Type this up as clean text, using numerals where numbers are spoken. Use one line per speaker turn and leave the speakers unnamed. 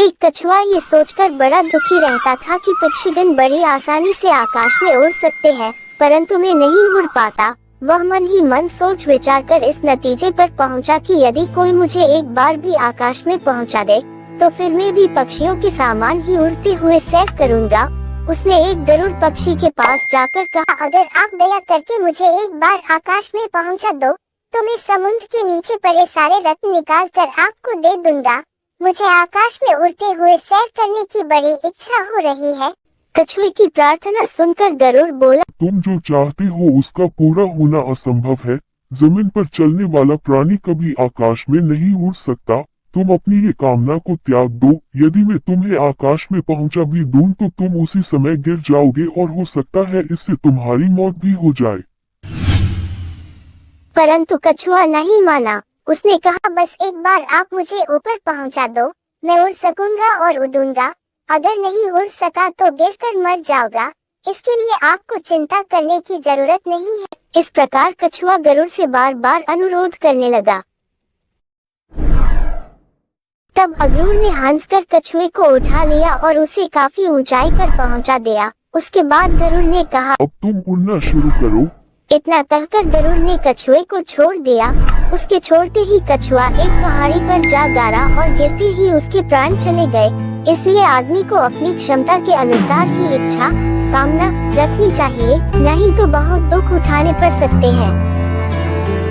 एक कछुआ ये सोचकर बड़ा दुखी रहता था कि पक्षीगण बड़ी आसानी से आकाश में उड़ सकते हैं, परंतु मैं नहीं उड़ पाता। वह मन ही मन सोच विचार कर इस नतीजे पर पहुंचा कि यदि कोई मुझे एक बार भी आकाश में पहुंचा दे, तो फिर मैं भी पक्षियों के सामान ही उड़ते हुए सैर करूंगा। उसने एक गरुड़ पक्षी के पास जाकर कहा,
अगर आप दया करके मुझे एक बार आकाश में पहुंचा दो, तो मैं समुद्र के नीचे पड़े सारे रत्न निकाल कर आपको दे दूंगा। मुझे आकाश में उड़ते हुए सैर करने की बड़ी इच्छा हो रही है।
कछुए की प्रार्थना सुनकर गरुड़ बोला,
तुम जो चाहते हो उसका पूरा होना असंभव है। जमीन पर चलने वाला प्राणी कभी आकाश में नहीं उड़ सकता। तुम अपनी ये कामना को त्याग दो। यदि मैं तुम्हें आकाश में पहुंचा भी दूं तो तुम उसी समय गिर जाओगे और हो सकता है इससे तुम्हारी मौत भी हो जाए।
परंतु कछुआ नहीं माना।
उसने कहा, बस एक बार आप मुझे ऊपर पहुंचा दो, मैं उड़ सकूंगा और उड़ूंगा। अगर नहीं उड़ सका तो गिरकर मर जाऊंगा। इसके लिए आपको चिंता करने की जरूरत नहीं है।
इस प्रकार कछुआ गरुड़ से बार बार अनुरोध करने लगा। तब अगरुड़ ने हंसकर कछुए को उठा लिया और उसे काफी ऊंचाई पर पहुंचा दिया। उसके बाद गरुड़ ने कहा,
अब तुम उड़ना शुरू करो।
इतना कहकर गरुड़ ने कछुए को छोड़ दिया। उसके छोड़ते ही कछुआ एक पहाड़ी पर जा गिरा और गिरते ही उसके प्राण चले गए। इसलिए आदमी को अपनी क्षमता के अनुसार ही इच्छा कामना रखनी चाहिए, नहीं तो बहुत दुख उठाने पड़ सकते हैं।